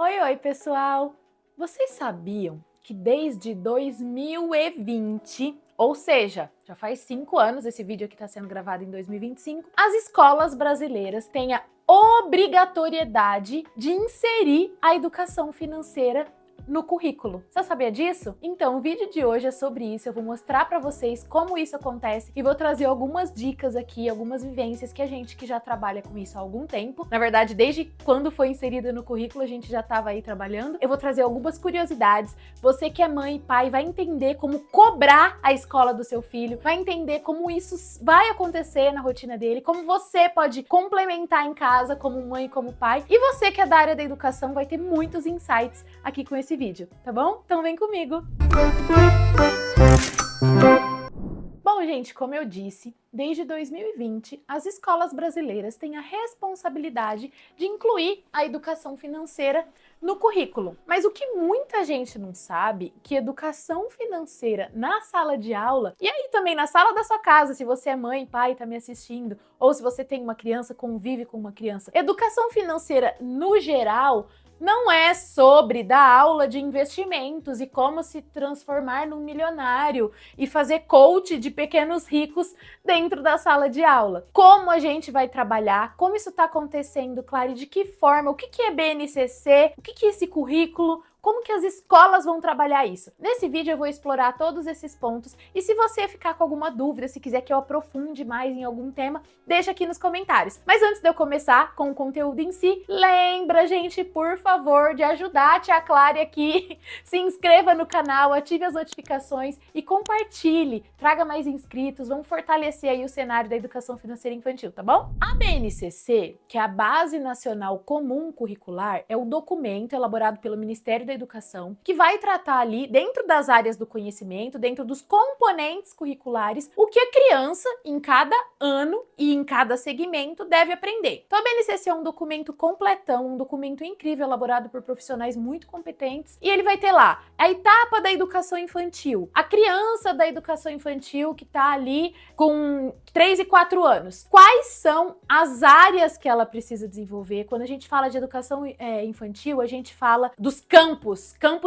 Oi, oi, pessoal! Vocês sabiam que desde 2020, ou seja, já faz 5 anos, esse vídeo aqui está sendo gravado em 2025, as escolas brasileiras têm a obrigatoriedade de inserir a educação financeira no currículo. Você sabia disso? Então, o vídeo de hoje é sobre isso. Eu vou mostrar para vocês como isso acontece e vou trazer algumas dicas aqui, algumas vivências que a gente que já trabalha com isso há algum tempo. Na verdade, desde quando foi inserida no currículo, a gente já estava aí trabalhando. Eu vou trazer algumas curiosidades. Você que é mãe e pai vai entender como cobrar a escola do seu filho, vai entender como isso vai acontecer na rotina dele, como você pode complementar em casa como mãe e como pai. E você que é da área da educação vai ter muitos insights aqui com esse vídeo, tá bom? Então vem comigo! Bom, gente, como eu disse, desde 2020, as escolas brasileiras têm a responsabilidade de incluir a educação financeira no currículo. Mas o que muita gente não sabe, que educação financeira na sala de aula, e aí também na sala da sua casa, se você é mãe, pai, tá me assistindo, ou se você tem uma criança, convive com uma criança, educação financeira no geral não é sobre dar aula de investimentos e como se transformar num milionário e fazer coach de pequenos ricos dentro da sala de aula. Como a gente vai trabalhar, como isso está acontecendo, claro, e de que forma, o que é BNCC, o que é esse currículo, como que as escolas vão trabalhar isso? Nesse vídeo eu vou explorar todos esses pontos e se você ficar com alguma dúvida, se quiser que eu aprofunde mais em algum tema, deixa aqui nos comentários. Mas antes de eu começar com o conteúdo em si, lembra, gente, por favor, de ajudar a Tia Clary aqui. Se inscreva no canal, ative as notificações e compartilhe. Traga mais inscritos, vamos fortalecer aí o cenário da educação financeira infantil, tá bom? A BNCC, que é a Base Nacional Comum Curricular, é o documento elaborado pelo Ministério da Educação, que vai tratar ali, dentro das áreas do conhecimento, dentro dos componentes curriculares, o que a criança, em cada ano e em cada segmento, deve aprender. Então a BNCC é um documento completão, um documento incrível, elaborado por profissionais muito competentes, e ele vai ter lá a etapa da educação infantil, a criança da educação infantil que está ali com 3 e 4 anos. Quais são as áreas que ela precisa desenvolver? Quando a gente fala de educação infantil, a gente fala dos campos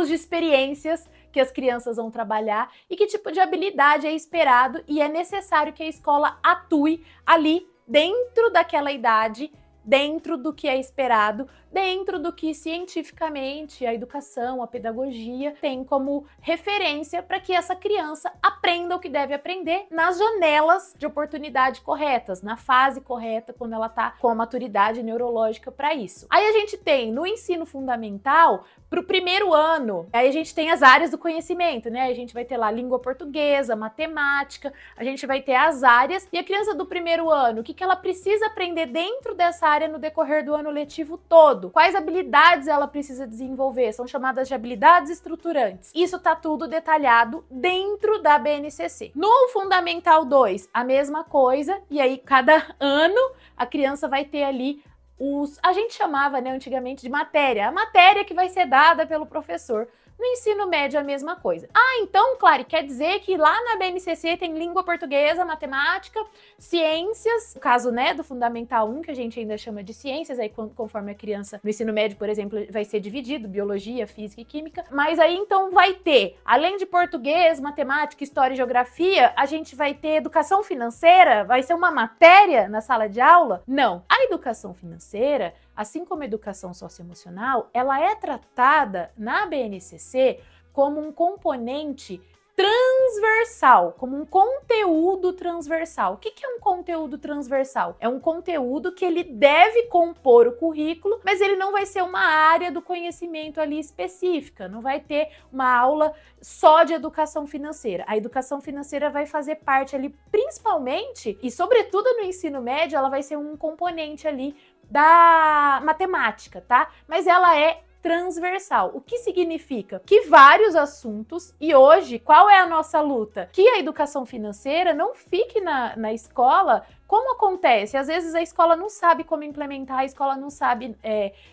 de experiências que as crianças vão trabalhar e que tipo de habilidade é esperado e é necessário que a escola atue ali dentro daquela idade, dentro do que é esperado, dentro do que cientificamente a educação, a pedagogia tem como referência para que essa criança aprenda o que deve aprender nas janelas de oportunidade corretas, na fase correta, quando ela está com a maturidade neurológica para isso. Aí a gente tem no ensino fundamental, para o primeiro ano, aí a gente tem as áreas do conhecimento, né? A gente vai ter lá língua portuguesa, matemática, a gente vai ter as áreas, e a criança do primeiro ano, o que ela precisa aprender dentro dessa área no decorrer do ano letivo todo? Quais habilidades ela precisa desenvolver? São chamadas de habilidades estruturantes. Isso tá tudo detalhado dentro da BNCC. No Fundamental 2, a mesma coisa, e aí cada ano a criança vai ter ali a gente chamava, né, antigamente de matéria, a matéria que vai ser dada pelo professor. No ensino médio, a mesma coisa. Ah, então, Clary, quer dizer que lá na BNCC tem língua portuguesa, matemática, ciências, no caso, né, do Fundamental 1, que a gente ainda chama de ciências, aí conforme a criança no ensino médio, por exemplo, vai ser dividido, biologia, física e química, mas aí então vai ter, além de português, matemática, história e geografia, a gente vai ter educação financeira, vai ser uma matéria na sala de aula? Não. A educação financeira, assim como a educação socioemocional, ela é tratada na BNCC como um componente transversal, como um conteúdo transversal. O que é um conteúdo transversal? É um conteúdo que ele deve compor o currículo, mas ele não vai ser uma área do conhecimento ali específica, não vai ter uma aula só de educação financeira. A educação financeira vai fazer parte ali, principalmente, e sobretudo no ensino médio, ela vai ser um componente ali da matemática, tá? Mas ela é transversal. O que significa? Que vários assuntos, e hoje, qual é a nossa luta? Que a educação financeira não fique na escola. Como acontece? Às vezes a escola não sabe como implementar, a escola não sabe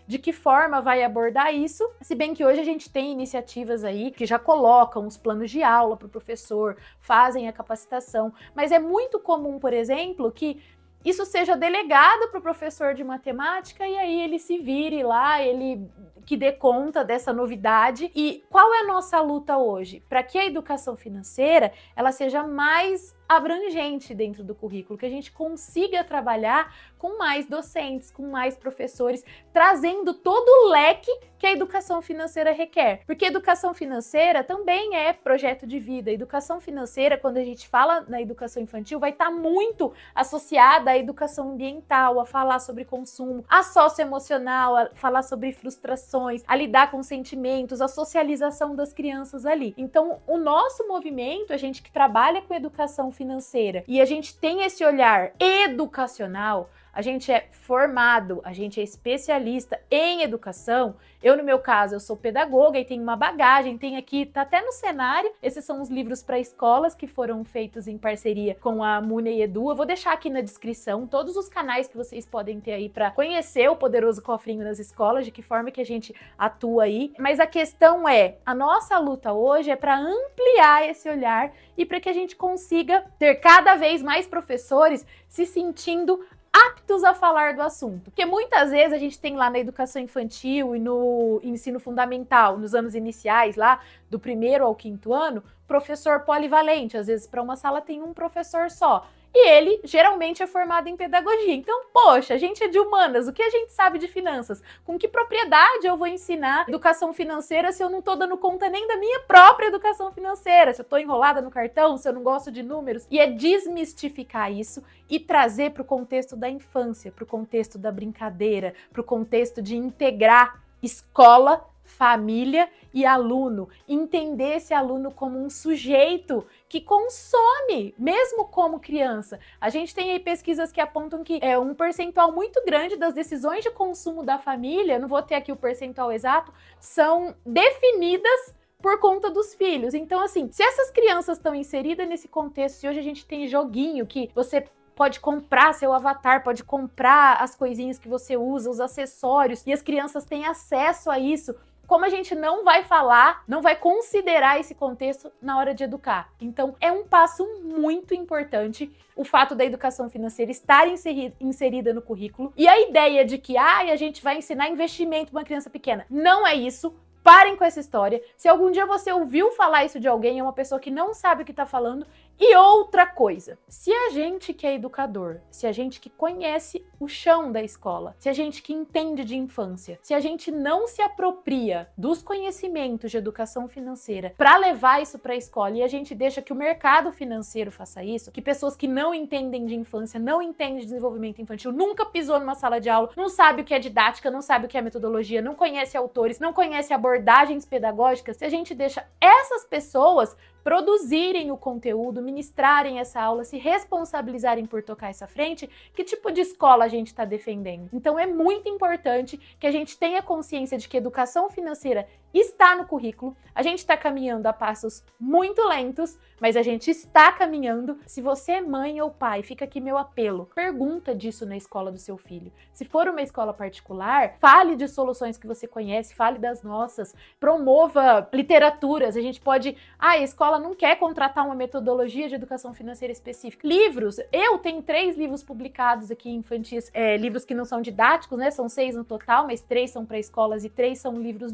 de que forma vai abordar isso, se bem que hoje a gente tem iniciativas aí que já colocam os planos de aula para o professor, fazem a capacitação, mas é muito comum, por exemplo, que isso seja delegado para o professor de matemática e aí ele se vire lá, ele que dê conta dessa novidade. E qual é a nossa luta hoje? Para que a educação financeira ela seja mais abrangente dentro do currículo, que a gente consiga trabalhar com mais docentes, com mais professores, trazendo todo o leque que a educação financeira requer. Porque educação financeira também é projeto de vida. Educação financeira, quando a gente fala na educação infantil, vai estar muito associada à educação ambiental, a falar sobre consumo, a socioemocional, a falar sobre frustrações, a lidar com sentimentos, a socialização das crianças ali. Então, o nosso movimento, a gente que trabalha com educação financeira e a gente tem esse olhar educacional, a gente é formado, a gente é especialista em educação. Eu, no meu caso, eu sou pedagoga e tenho uma bagagem, tem aqui, tá até no cenário, esses são os livros para escolas que foram feitos em parceria com a Mune e Edu. Eu vou deixar aqui na descrição todos os canais que vocês podem ter aí para conhecer o poderoso cofrinho das escolas, de que forma que a gente atua aí. Mas a questão é, a nossa luta hoje é para ampliar esse olhar e para que a gente consiga ter cada vez mais professores se sentindo aptos a falar do assunto. Porque muitas vezes a gente tem lá na educação infantil e no ensino fundamental, nos anos iniciais lá, do 1º ao 5º ano, professor polivalente. Às vezes para uma sala tem um professor só. E ele geralmente é formado em pedagogia. Então, poxa, a gente é de humanas, o que a gente sabe de finanças? Com que propriedade eu vou ensinar educação financeira se eu não estou dando conta nem da minha própria educação financeira? Se eu estou enrolada no cartão, se eu não gosto de números? E é desmistificar isso e trazer para o contexto da infância, para o contexto da brincadeira, para o contexto de integrar escola, família e aluno, entender esse aluno como um sujeito que consome, mesmo como criança. A gente tem aí pesquisas que apontam que um percentual muito grande das decisões de consumo da família, não vou ter aqui o percentual exato, são definidas por conta dos filhos. Então, assim, se essas crianças estão inseridas nesse contexto, e hoje a gente tem joguinho que você pode comprar seu avatar, pode comprar as coisinhas que você usa, os acessórios, e as crianças têm acesso a isso, como a gente não vai falar, não vai considerar esse contexto na hora de educar. Então, é um passo muito importante o fato da educação financeira estar inserida no currículo. E a ideia de que a gente vai ensinar investimento para uma criança pequena. Não é isso. Parem com essa história. Se algum dia você ouviu falar isso de alguém, é uma pessoa que não sabe o que está falando. E outra coisa, se a gente que é educador, se a gente que conhece o chão da escola, se a gente que entende de infância, se a gente não se apropria dos conhecimentos de educação financeira para levar isso para a escola e a gente deixa que o mercado financeiro faça isso, que pessoas que não entendem de infância, não entendem de desenvolvimento infantil, nunca pisou numa sala de aula, não sabe o que é didática, não sabe o que é metodologia, não conhece autores, não conhece abordagens pedagógicas, se a gente deixa essas pessoas produzirem o conteúdo, ministrarem essa aula, se responsabilizarem por tocar essa frente, que tipo de escola a gente está defendendo? Então é muito importante que a gente tenha consciência de que educação financeira está no currículo, a gente está caminhando a passos muito lentos, mas a gente está caminhando. Se você é mãe ou pai, fica aqui meu apelo, pergunta disso na escola do seu filho. Se for uma escola particular, fale de soluções que você conhece, fale das nossas, promova literaturas. A gente pode, a escola não quer contratar uma metodologia de educação financeira específica. Livros, eu tenho 3 livros publicados aqui infantis, livros que não são didáticos, né? São 6 no total, mas 3 são para escolas e 3 são livros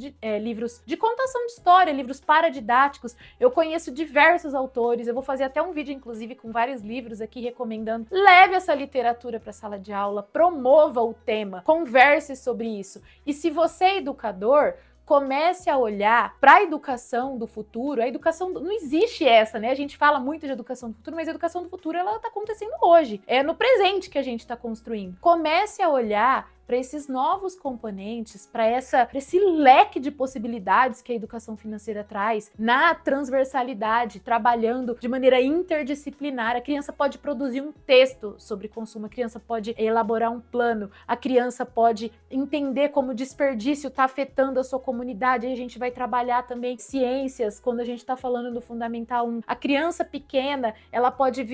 de contação de história, livros paradidáticos. Eu conheço diversos autores, eu vou fazer até um vídeo, inclusive, com vários livros aqui recomendando. Leve essa literatura para a sala de aula, promova o tema, converse sobre isso. E se você é educador, comece a olhar para a educação do futuro. A educação não existe essa, né? A gente fala muito de educação do futuro, mas a educação do futuro ela está acontecendo hoje. É no presente que a gente está construindo. Comece a olhar para esses novos componentes, para esse leque de possibilidades que a educação financeira traz, na transversalidade, trabalhando de maneira interdisciplinar. A criança pode produzir um texto sobre consumo, a criança pode elaborar um plano, a criança pode entender como o desperdício está afetando a sua comunidade. Aí a gente vai trabalhar também ciências, quando a gente está falando do Fundamental 1. A criança pequena, ela pode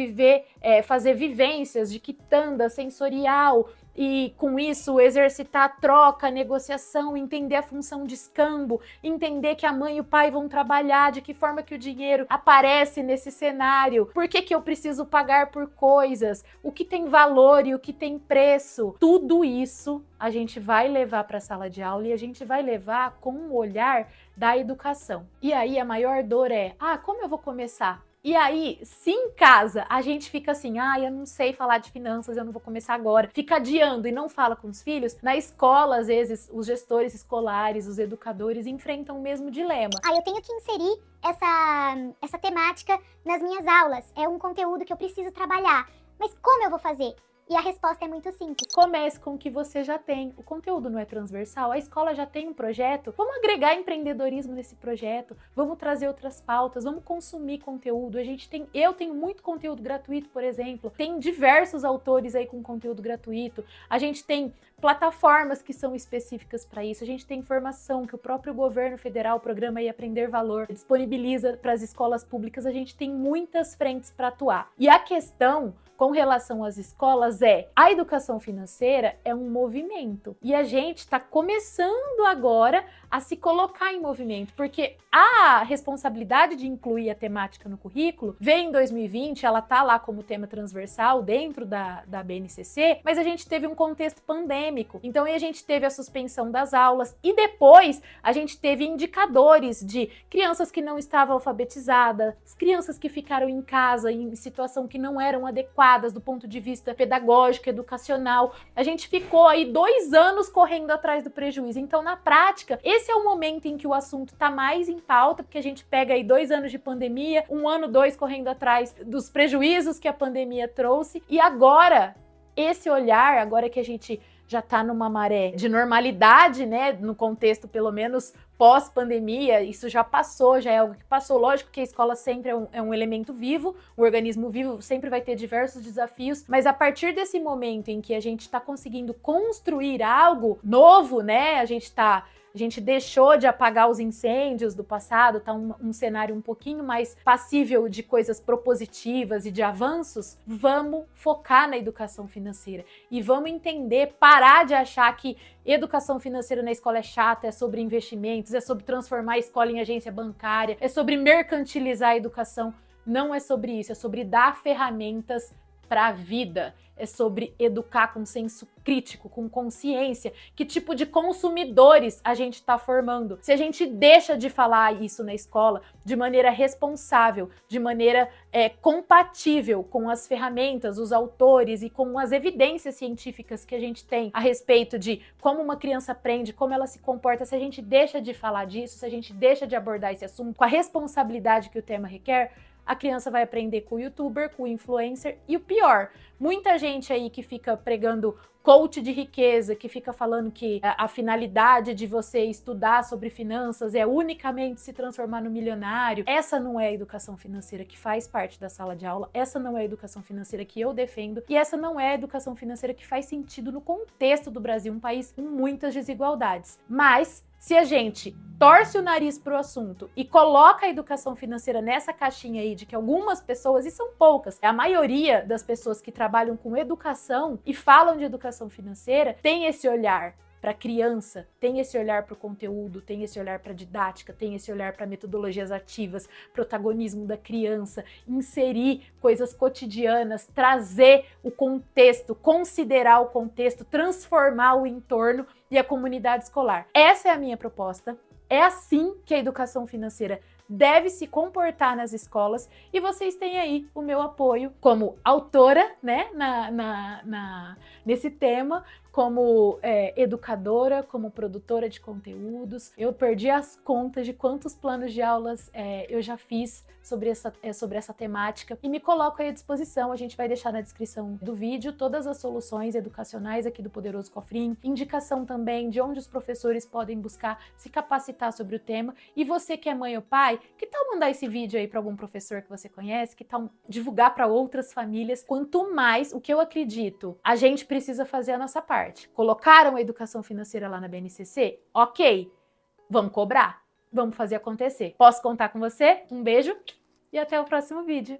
fazer vivências de quitanda, sensorial, e com isso exercitar a troca, a negociação, entender a função de escambo, entender que a mãe e o pai vão trabalhar, de que forma que o dinheiro aparece nesse cenário, por que que eu preciso pagar por coisas, o que tem valor e o que tem preço. Tudo isso a gente vai levar para a sala de aula e a gente vai levar com um olhar da educação. E aí a maior dor é, como eu vou começar? E aí, se em casa a gente fica assim, eu não sei falar de finanças, eu não vou começar agora, fica adiando e não fala com os filhos, na escola, às vezes, os gestores escolares, os educadores enfrentam o mesmo dilema. Eu tenho que inserir essa temática nas minhas aulas, é um conteúdo que eu preciso trabalhar, mas como eu vou fazer? E a resposta é muito simples. Comece com o que você já tem. O conteúdo não é transversal, a escola já tem um projeto. Vamos agregar empreendedorismo nesse projeto, vamos trazer outras pautas, vamos consumir conteúdo. Eu tenho muito conteúdo gratuito, por exemplo. Tem diversos autores aí com conteúdo gratuito. A gente tem plataformas que são específicas para isso. A gente tem informação que o próprio governo federal, o programa aí Aprender Valor, disponibiliza para as escolas públicas. A gente tem muitas frentes para atuar. E a questão com relação às escolas a educação financeira é um movimento. E a gente está começando agora a se colocar em movimento, porque a responsabilidade de incluir a temática no currículo veio em 2020, ela tá lá como tema transversal dentro da BNCC, mas a gente teve um contexto pandêmico. Então aí a gente teve a suspensão das aulas e depois a gente teve indicadores de crianças que não estavam alfabetizadas, crianças que ficaram em casa em situação que não eram adequadas do ponto de vista pedagógico, educacional. A gente ficou aí 2 anos correndo atrás do prejuízo. Então, na prática, esse é o momento em que o assunto está mais em pauta, porque a gente pega aí 2 anos de pandemia, 1 ano, 2 correndo atrás dos prejuízos que a pandemia trouxe. E agora, esse olhar, agora que a gente já está numa maré de normalidade, né, no contexto pelo menos pós-pandemia, isso já passou, já é algo que passou. Lógico que a escola sempre é um elemento vivo, um organismo vivo, sempre vai ter diversos desafios, mas a partir desse momento em que a gente está conseguindo construir algo novo, né, a gente deixou de apagar os incêndios do passado, tá um cenário um pouquinho mais passível de coisas propositivas e de avanços. Vamos focar na educação financeira e vamos entender, parar de achar que educação financeira na escola é chata, é sobre investimentos, é sobre transformar a escola em agência bancária, é sobre mercantilizar a educação. Não é sobre isso, é sobre dar ferramentas para a vida. É sobre educar com senso crítico, com consciência, que tipo de consumidores a gente está formando. Se a gente deixa de falar isso na escola de maneira responsável, de maneira compatível com as ferramentas, os autores e com as evidências científicas que a gente tem a respeito de como uma criança aprende, como ela se comporta, se a gente deixa de falar disso, se a gente deixa de abordar esse assunto com a responsabilidade que o tema requer, a criança vai aprender com o youtuber, com o influencer e o pior, muita gente aí que fica pregando coach de riqueza, que fica falando que a finalidade de você estudar sobre finanças é unicamente se transformar no milionário. Essa não é a educação financeira que faz parte da sala de aula, essa não é a educação financeira que eu defendo e essa não é a educação financeira que faz sentido no contexto do Brasil, um país com muitas desigualdades. Mas se a gente torce o nariz pro assunto e coloca a educação financeira nessa caixinha aí de que algumas pessoas, e são poucas, a maioria das pessoas que trabalham com educação e falam de educação financeira, tem esse olhar para a criança, tem esse olhar para o conteúdo, tem esse olhar para a didática, tem esse olhar para metodologias ativas, protagonismo da criança, inserir coisas cotidianas, trazer o contexto, considerar o contexto, transformar o entorno e a comunidade escolar. Essa é a minha proposta. É assim que a educação financeira deve se comportar nas escolas e vocês têm aí o meu apoio como autora, né, nesse tema, como educadora, como produtora de conteúdos. Eu perdi as contas de quantos planos de aulas eu já fiz sobre essa temática e me coloco aí à disposição. A gente vai deixar na descrição do vídeo todas as soluções educacionais aqui do Poderoso Cofrinho, indicação também de onde os professores podem buscar se capacitar sobre o tema. E você que é mãe ou pai, que tal mandar esse vídeo aí para algum professor que você conhece, que tal divulgar para outras famílias? Quanto mais, o que eu acredito, a gente precisa fazer a nossa parte. Colocaram a educação financeira lá na BNCC? Ok, vamos cobrar, vamos fazer acontecer. Posso contar com você? Um beijo e até o próximo vídeo.